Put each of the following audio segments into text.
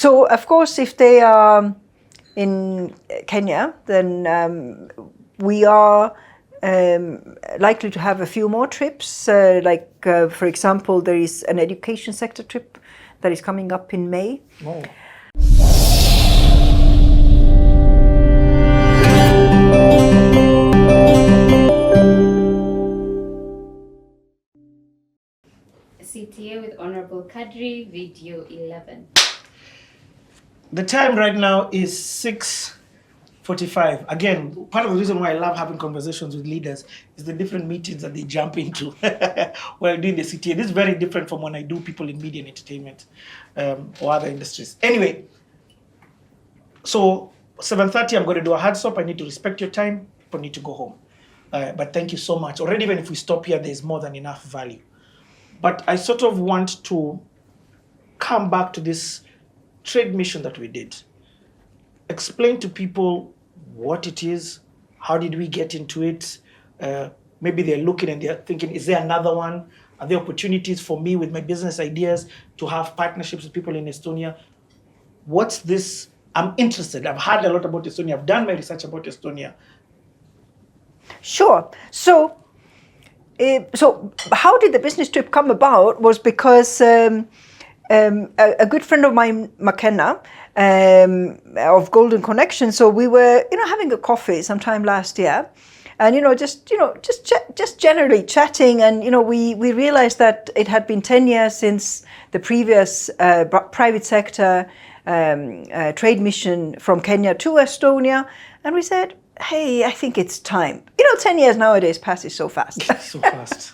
So, of course, if they are in Kenya, then we are likely to have a few more trips. For example, there is an education sector trip that is coming up in May. Oh. CTA with Honorable Kadri, video 11. The time right now is 6:45. Again, part of the reason why I love having conversations with leaders is the different meetings that they jump into while doing the CTA. This is very different from when I do people in media and entertainment or other industries. Anyway, so 7:30, I'm going to do a hard stop. I need to respect your time. People need to go home. But thank you so much. Already, even if we stop here, there's more than enough value. But I sort of want to come back to this trade mission that we did. Explain to people what it is, how did we get into it? Maybe they're looking and they're thinking, is there another one? Are there opportunities for me with my business ideas to have partnerships with people in Estonia? What's this? I'm interested. I've heard a lot about Estonia. I've done my research about Estonia. Sure. So how did the business trip come about was because a good friend of mine, McKenna, of Golden Connection, so we were, having a coffee sometime last year, and, just generally chatting, and, we realized that it had been 10 years since the previous private sector trade mission from Kenya to Estonia, and we said, hey, I think it's time. 10 years nowadays passes so fast. So fast.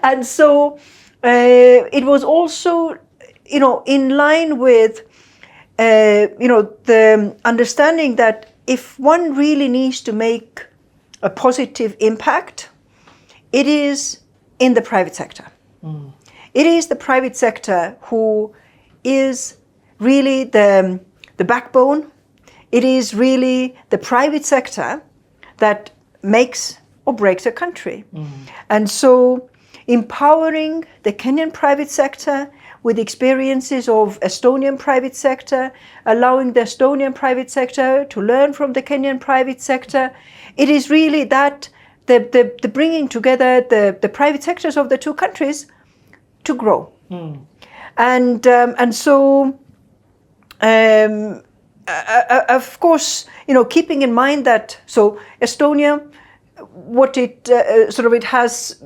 And so it was also, in line with, the understanding that if one really needs to make a positive impact, it is in the private sector. Mm. It is the private sector who is really the backbone. It is really the private sector that makes or breaks a country. Mm. And so empowering the Kenyan private sector with experiences of Estonian private sector, allowing the Estonian private sector to learn from the Kenyan private sector, it is really that the bringing together the private sectors of the two countries to grow. Mm. And so of course, keeping in mind that, so Estonia, what it it has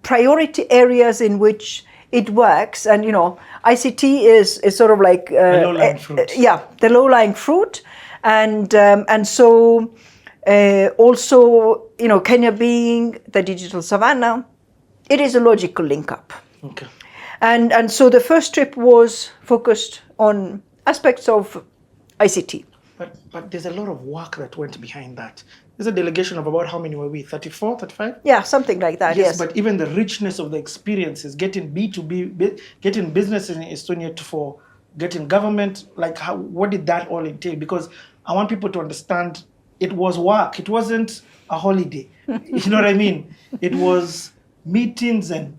priority areas in which it works, and ICT is sort of like the low-lying fruit. The low-lying fruit, and so also Kenya being the digital savannah, it is a logical link-up. Okay. And so the first trip was focused on aspects of ICT. But there's a lot of work that went behind that. There's a delegation of about, how many were we, 34, 35? Yeah, something like that, yes. But even the richness of the experiences, getting B2B, getting businesses in Estonia for getting government, what did that all entail? Because I want people to understand it was work. It wasn't a holiday. You know what I mean? It was meetings and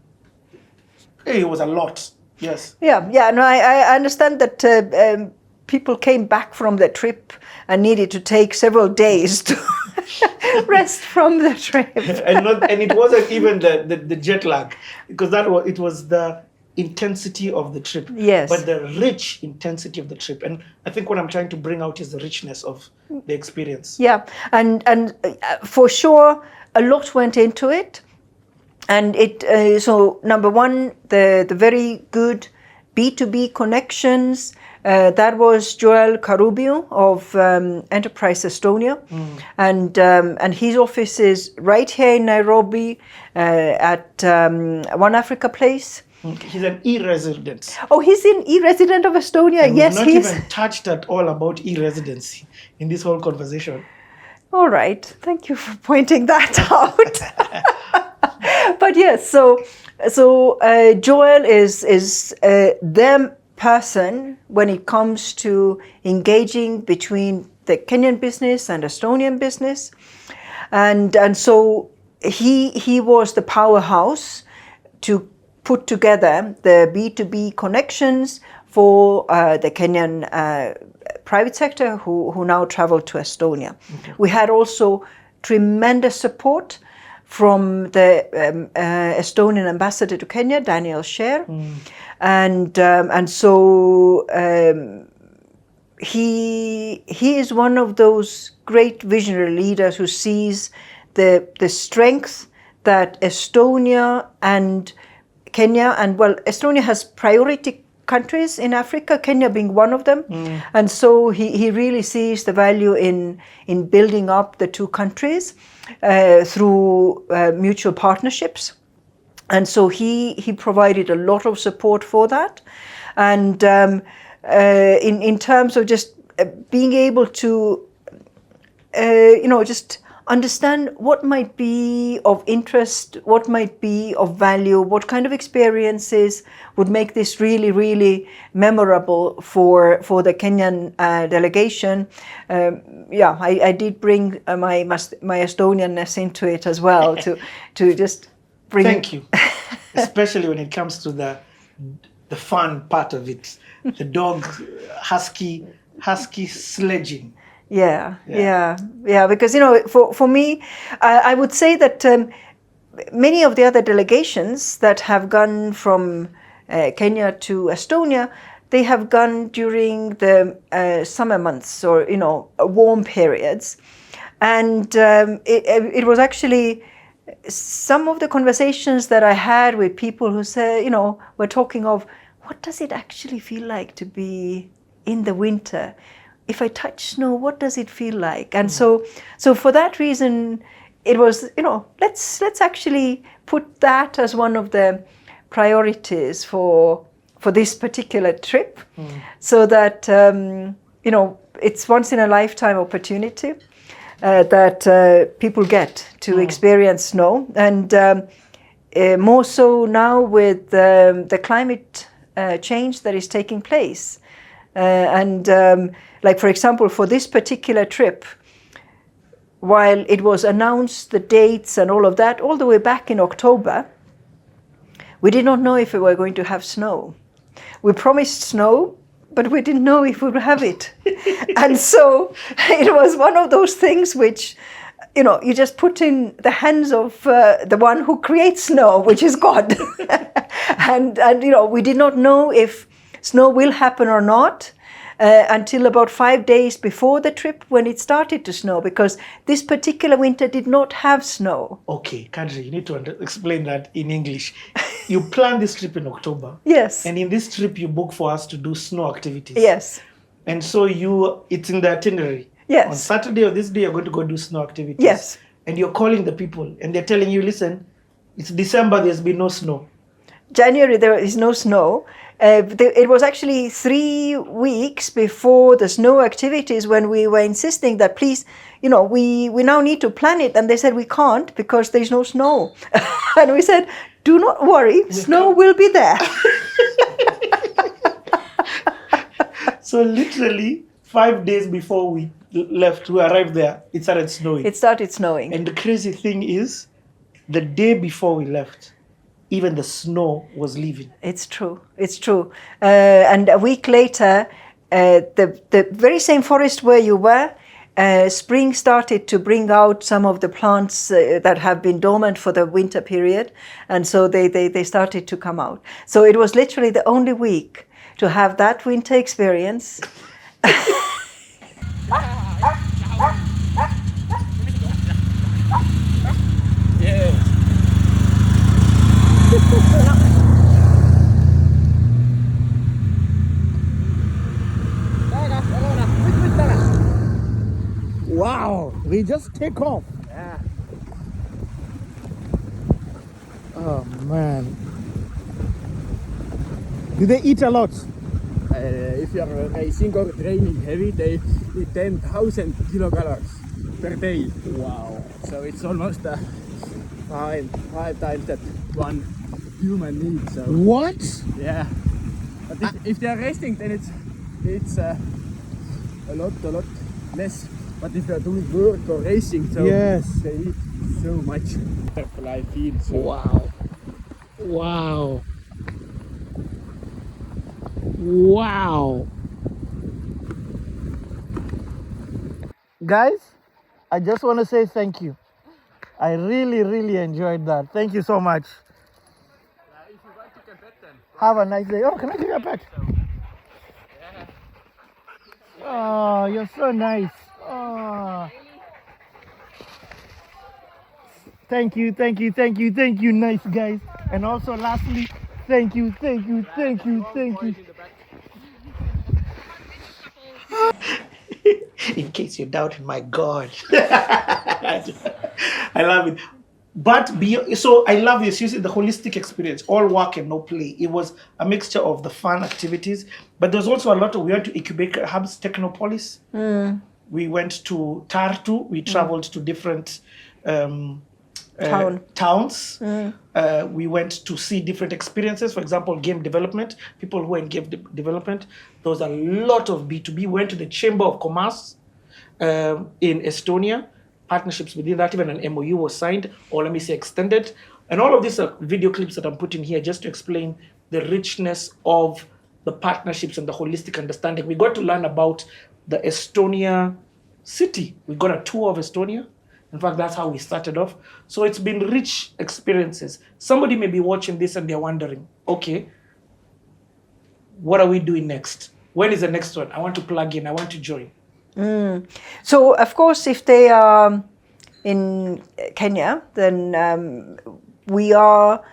it was a lot. Yes. Yeah. No, I understand that people came back from the trip and needed to take several days to rest from the trip. and it wasn't even the jet lag, because it was the intensity of the trip. Yes. But the rich intensity of the trip. And I think what I'm trying to bring out is the richness of the experience. Yeah, and for sure, a lot went into it. And so number one, the very good B2B connections. That was Joel Karubio of Enterprise Estonia, and his office is right here in Nairobi at One Africa Place. He's an e-resident. Oh, he's an e-resident of Estonia. And yes, we've not even touched at all about e-residency in this whole conversation. All right, thank you for pointing that out. But yes, so Joel is the person when it comes to engaging between the Kenyan business and Estonian business, and so he was the powerhouse to put together the B2B connections for the Kenyan private sector who now travel to Estonia. Okay. We had also tremendous support from the Estonian ambassador to Kenya, Daniel Scher, and so he is one of those great visionary leaders who sees the strength that Estonia and Kenya, and well, Estonia has priority countries in Africa, Kenya being one of them, and so he really sees the value in building up the two countries through mutual partnerships, and so he provided a lot of support for that, and in terms of just being able to just understand what might be of interest, what might be of value, what kind of experiences would make this really, really memorable for the Kenyan delegation. I did bring my Estonianness into it as well to just bring. Thank you, especially when it comes to the fun part of it, the dog husky sledging. Yeah, because for me, I would say that many of the other delegations that have gone from Kenya to Estonia, they have gone during the summer months or warm periods, and it was actually some of the conversations that I had with people who say, we're talking of what does it actually feel like to be in the winter. If I touch snow, what does it feel like? And so for that reason, it was, let's actually put that as one of the priorities for this particular trip, so that it's once in a lifetime opportunity that people get to experience snow, and more so now with the climate change that is taking place, like, for example, for this particular trip, while it was announced, the dates and all of that, all the way back in October, we did not know if we were going to have snow. We promised snow, but we didn't know if we would have it. And so it was one of those things which, you just put in the hands of the one who creates snow, which is God. and we did not know if snow will happen or not. Until about 5 days before the trip, when it started to snow, because this particular winter did not have snow. Okay, Kadri, you need to explain that in English. You planned this trip in October. Yes. And in this trip, you booked for us to do snow activities. Yes. And so it's in the itinerary. Yes. On Saturday or this day, you're going to go do snow activities. Yes. And you're calling the people, and they're telling you, listen, it's December, there's been no snow. January, there is no snow. It was actually 3 weeks before the snow activities when we were insisting that please, we now need to plan it. And they said we can't because there's no snow. And we said, do not worry, snow will be there. So literally 5 days before we arrived there, it started snowing. It started snowing. And the crazy thing is, the day before we left, even the snow was leaving. It's true. And a week later, the very same forest where you were, spring started to bring out some of the plants that have been dormant for the winter period. And so they started to come out. So it was literally the only week to have that winter experience. Wow, we just take off. Yeah. Oh man. Do they eat a lot? If you are racing or training heavy, they eat 10,000 kilocalories per day. Wow. So it's almost five times that one human needs. So What? yeah. But if they are resting, then it's a lot less. But if they are doing work or racing, so Yes. they eat so much. Butterfly feed. So Wow. Wow. Wow. Guys, I just want to say thank you. I really, really enjoyed that. Thank you so much. If you want, you can bet then. Have a nice day. Oh, can I give you a pet? Oh, you're so nice. Oh. Thank you, thank you, thank you, thank you, nice guys. And also lastly, thank you, thank you, thank you, thank you. In case you're doubting, my God. I love it. But so I love this. You see the holistic experience, all work and no play. It was a mixture of the fun activities, but there's also a lot of, we went to Incubator Hubs, Technopolis. We went to Tartu. We traveled to different towns. We went to see different experiences. For example, game development. People who are in game development. There was a lot of B2B. We went to the Chamber of Commerce in Estonia. Partnerships within that, even an MOU was signed, or let me say extended. And all of these are video clips that I'm putting here just to explain the richness of the partnerships and the holistic understanding. We got to learn about the Estonia city. We got a tour of Estonia. In fact, that's how we started off. So it's been rich experiences. Somebody may be watching this and they're wondering, okay, what are we doing next? When is the next one? I want to plug in, I want to join. So, of course, if they are in Kenya, then we are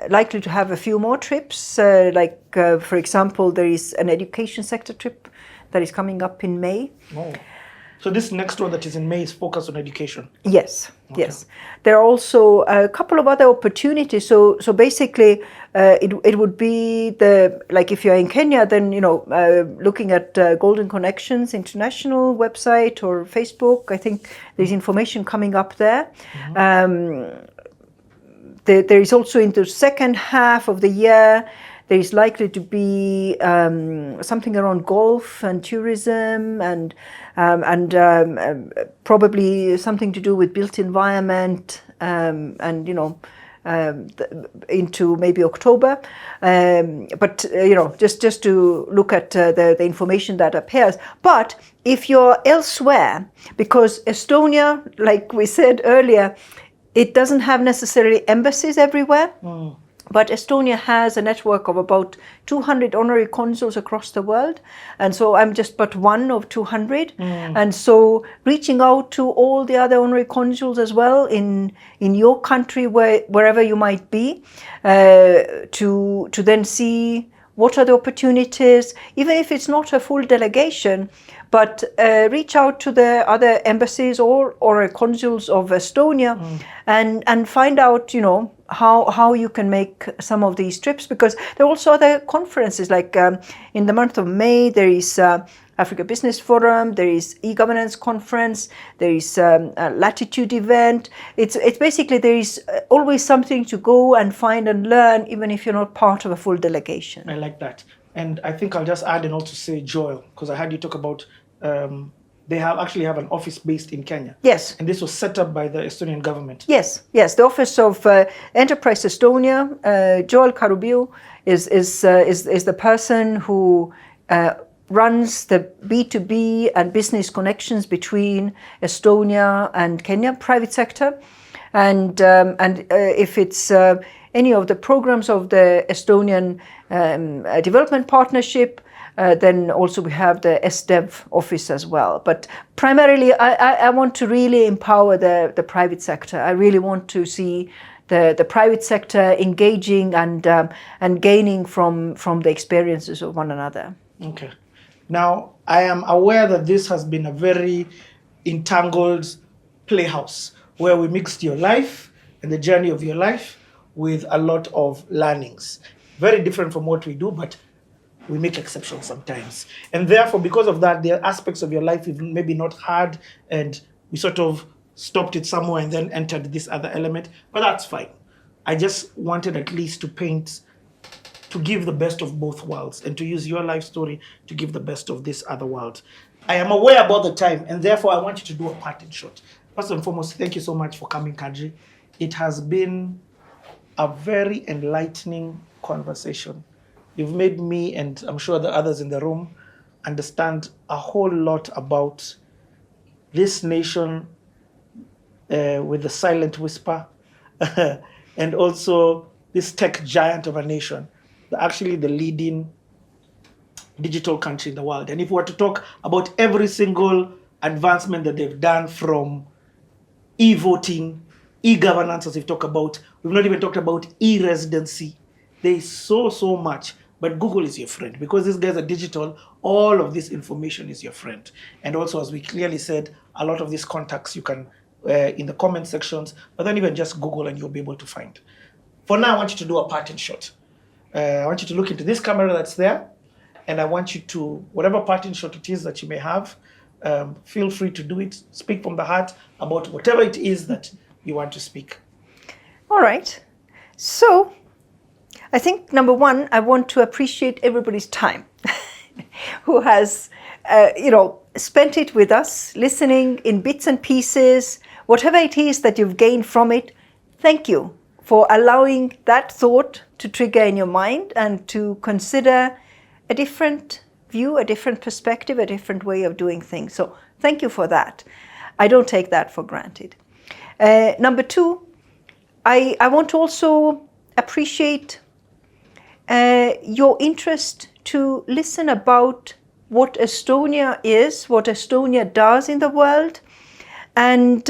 likely to have a few more trips. For example, there is an education sector trip that is coming up in May. Oh. So this next one that is in May is focused on education. Yes, yes. There are also a couple of other opportunities. So basically, it would be if you're in Kenya, then looking at Golden Connections International website or Facebook. I think there's information coming up there. There is also in the second half of the year. There is likely to be something around golf and tourism and probably something to do with built environment into maybe October. But just to look at the information that appears. But if you're elsewhere, because Estonia, like we said earlier, it doesn't have necessarily embassies everywhere. But Estonia has a network of about 200 honorary consuls across the world. And so I'm just but one of 200. And so reaching out to all the other honorary consuls as well in your country, wherever you might be, to then see what are the opportunities, even if it's not a full delegation, but reach out to the other embassies or consuls of Estonia and find out, how you can make some of these trips, because there are also other conferences, like in the month of May, there is Africa Business Forum, there is e-governance conference, there is a latitude event. It's basically, there is always something to go and find and learn, even if you're not part of a full delegation. I like that. And I think I'll just add and also say Joel, because I heard you talk about they actually have an office based in Kenya. Yes. And this was set up by the Estonian government. Yes. The Office of Enterprise Estonia, Joel Karubiu is the person who runs the B2B and business connections between Estonia and Kenya, private sector. And if it's any of the programs of the Estonian Development Partnership, then also we have the SDEV office as well. But primarily, I want to really empower the private sector. I really want to see the private sector engaging and gaining from the experiences of one another. Okay. Now, I am aware that this has been a very entangled playhouse where we mixed your life and the journey of your life with a lot of learnings. Very different from what we do, but we make exceptions sometimes. And therefore, because of that, there are aspects of your life we've maybe not had, and we sort of stopped it somewhere and then entered this other element, but that's fine. I just wanted at least to give the best of both worlds and to use your life story to give the best of this other world. I am aware about the time, and therefore I want you to do a parting shot. First and foremost, thank you so much for coming, Kadri. It has been a very enlightening conversation. You've made me, and I'm sure the others in the room, understand a whole lot about this nation with the silent whisper, and also this tech giant of a nation, actually the leading digital country in the world. And if we were to talk about every single advancement that they've done, from e-voting, e-governance, as we've talked about, we've not even talked about e-residency. There is so much. But Google is your friend, because these guys are digital. All of this information is your friend. And also, as we clearly said, a lot of these contacts you can, in the comment sections, but then even just Google and you'll be able to find. For now, I want you to do a parting shot. I want you to look into this camera that's there, and I want you to, whatever parting shot it is that you may have, feel free to do it. Speak from the heart about whatever it is that you want to speak. All right. So I think, number one, I want to appreciate everybody's time who has, spent it with us, listening in bits and pieces, whatever it is that you've gained from it. Thank you for allowing that thought to trigger in your mind and to consider a different view, a different perspective, a different way of doing things. So thank you for that. I don't take that for granted. Number two, I want to also appreciate your interest to listen about what Estonia is, what Estonia does in the world. And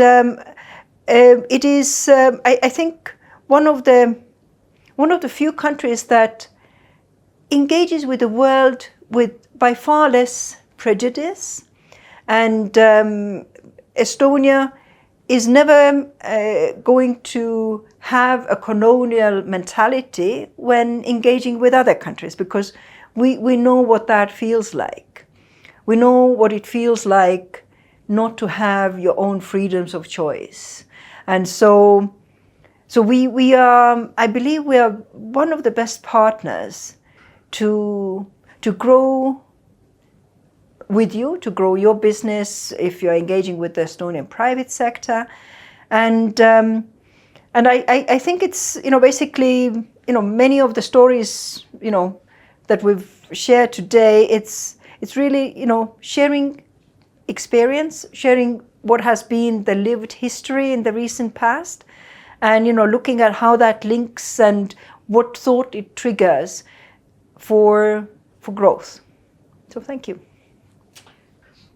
it is, I think, one of the few countries that engages with the world with by far less prejudice. And Estonia is never going to have a colonial mentality when engaging with other countries, because we know what that feels like. We know what it feels like not to have your own freedoms of choice. And so we are, I believe we are one of the best partners to grow with you, to grow your business if you're engaging with the Estonian private sector. And I think it's, basically, many of the stories, that we've shared today, it's really, sharing experience, sharing what has been the lived history in the recent past, and, looking at how that links and what thought it triggers for growth. So thank you.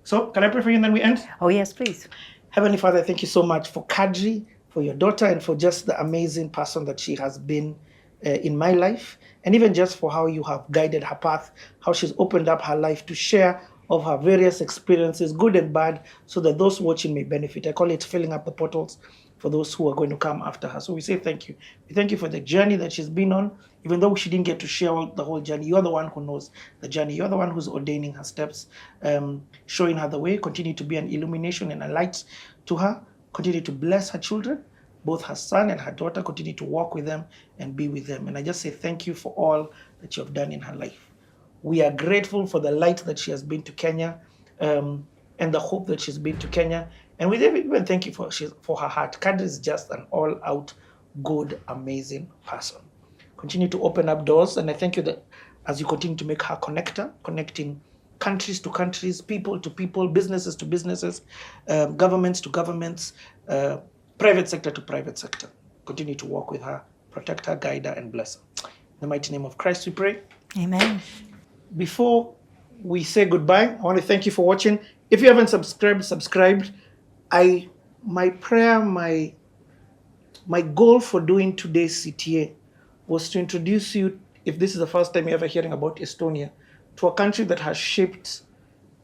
So can I pray for you and then we end? Oh, yes, please. Heavenly Father, thank you so much for Kadri, for your daughter, and for just the amazing person that she has been in my life, and even just for how you have guided her path, how she's opened up her life to share of her various experiences, good and bad, so that those watching may benefit. I call it filling up the portals for those who are going to come after her. So we say thank you. We thank you for the journey that she's been on, even though she didn't get to share the whole journey. You're the one who knows the journey. You're the one who's ordaining her steps, showing her the way. Continue to be an illumination and a light to her. Continue to bless her children, both her son and her daughter. Continue to walk with them and be with them. And I just say thank you for all that you have done in her life. We are grateful for the light that she has been to Kenya, and the hope that she's been to Kenya. And we even thank you for her heart. Kadri is just an all-out good, amazing person. Continue to open up doors, and I thank you that as you continue to make her connector, connecting countries to countries, people to people, businesses to businesses, governments to governments, private sector to private sector. Continue to walk with her, protect her, guide her, and bless her. In the mighty name of Christ we pray. Amen. Before we say goodbye, I want to thank you for watching. If you haven't subscribed. My prayer, my goal for doing today's CTA was to introduce you, if this is the first time you're ever hearing about Estonia, to a country that has shaped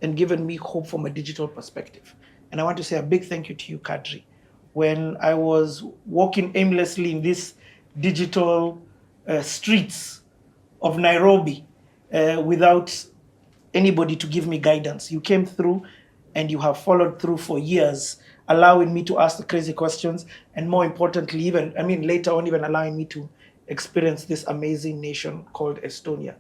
and given me hope from a digital perspective. And I want to say a big thank you to you, Kadri. When I was walking aimlessly in these digital streets of Nairobi without anybody to give me guidance, you came through and you have followed through for years, allowing me to ask the crazy questions, and more importantly, later on, even allowing me to experience this amazing nation called Estonia.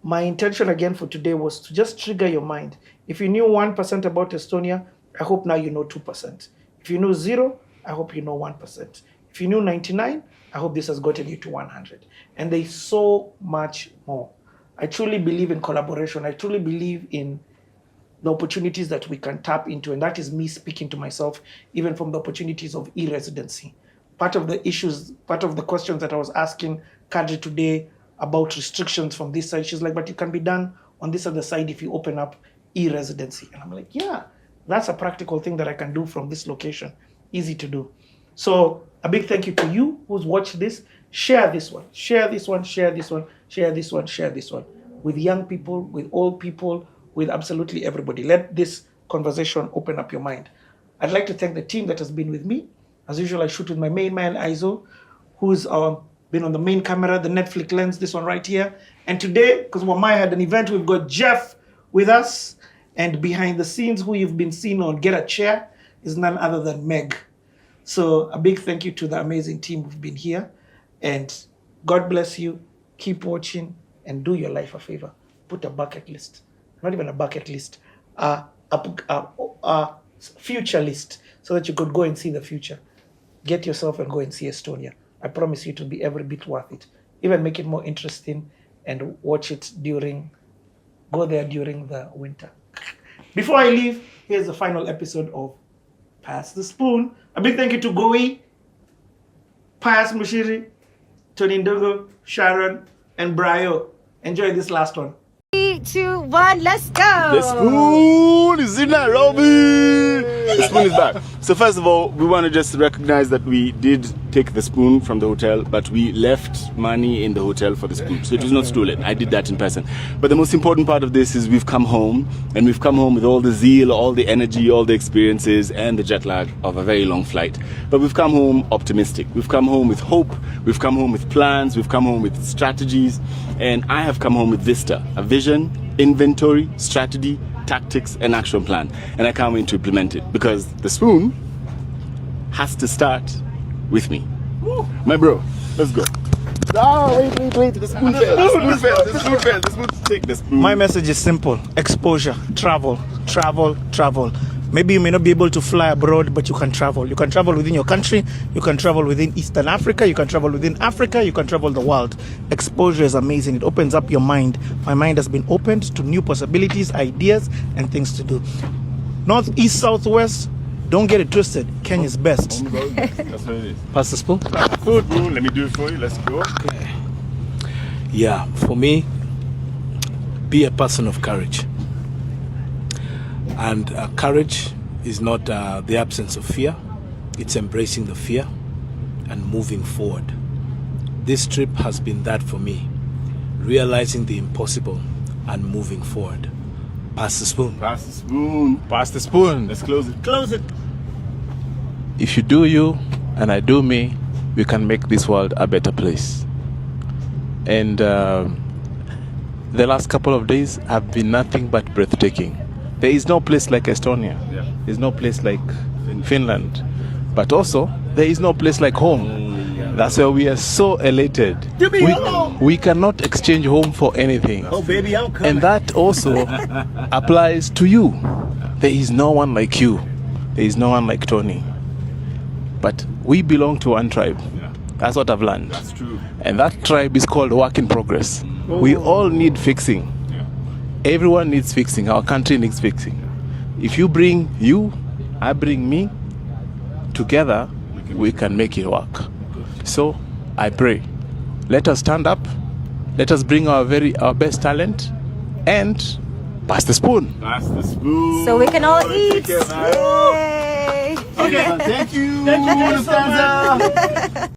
My intention again for today was to just trigger your mind. If you knew 1% about Estonia, I hope now you know 2%. If you know 0, I hope you know 1%. If you knew 99, I hope this has gotten you to 100. And there's so much more. I truly believe in collaboration. I truly believe in the opportunities that we can tap into. And that is me speaking to myself, even from the opportunities of e-residency. Part of the issues, part of the questions that I was asking Kadri today about restrictions from this side, she's like, but it can be done on this other side if you open up e-residency. And I'm like, yeah, that's a practical thing that I can do from this location. Easy to do. So a big thank you to you who's watched this. Share this one, share this one, share this one, share this one, share this one. With young people, with old people, with absolutely everybody. Let this conversation open up your mind. I'd like to thank the team that has been with me. As usual, I shoot with my main man, Aizo, who's been on the main camera, the Netflix lens, this one right here. And today, because Wamai had an event, we've got Jeff with us. And behind the scenes, who you've been seeing on Get a Chair is none other than Meg. So a big thank you to the amazing team who've been here. And God bless you. Keep watching and do your life a favor. Put a bucket list. Not even a bucket list. A future list so that you could go and see the future. Get yourself and go and see Estonia. I promise you it will be every bit worth it. Even make it more interesting and watch it go there during the winter. Before I leave, here's the final episode of Pass the Spoon. A big thank you to Goi, Pius Mushiri, Tony Ndungu, Sharon, and Brayo. Enjoy this last one. 3, 2, 1, let's go! The spoon is in Nairobi! The spoon is back. So first of all, we want to just recognize that we did take the spoon from the hotel, but we left money in the hotel for the spoon. So it was not stolen. I did that in person. But the most important part of this is we've come home, and we've come home with all the zeal, all the energy, all the experiences, and the jet lag of a very long flight. But we've come home optimistic. We've come home with hope. We've come home with plans. We've come home with strategies. And I have come home with Vista, a vision, inventory, strategy, tactics, and action plan. And I can't wait to implement it because the spoon has to start with me. Woo. My bro, let's go. Oh, wait. The spoon failed. Take the spoon. My message is simple. Exposure, travel. Maybe you may not be able to fly abroad, but you can travel. You can travel within your country. You can travel within Eastern Africa. You can travel within Africa. You can travel the world. Exposure is amazing. It opens up your mind. My mind has been opened to new possibilities, ideas, and things to do. North, East, South, West. Don't get it twisted. Kenya's best. That's what it is. Pass the spoon. Spoon. Let me do it for you. Let's go. Okay. Yeah, for me, be a person of courage. And courage is not the absence of fear. It's embracing the fear and moving forward. This trip has been that for me. Realizing the impossible and moving forward. Pass the spoon. Pass the spoon. Pass the spoon. Let's close it. Close it. If you do you and I do me, we can make this world a better place. And the last couple of days have been nothing but breathtaking. There is no place like Estonia. Yeah. There's no place like Finland. But also, there is no place like home. That's why we are so elated. We cannot exchange home for anything. Oh, baby, I'm coming. And that also applies to you. There is no one like you. There is no one like Tony. But we belong to one tribe. Yeah. That's what I've learned. That's true. And that tribe is called work in progress. We all need fixing. Everyone needs fixing. Our country needs fixing. If you bring you, I bring me, together we can make it work. So I pray, let us stand up, let us bring our best talent and pass the spoon. Pass the spoon. So we can all eat. Take care, man. Yay! Okay, thank you. Thank you so much.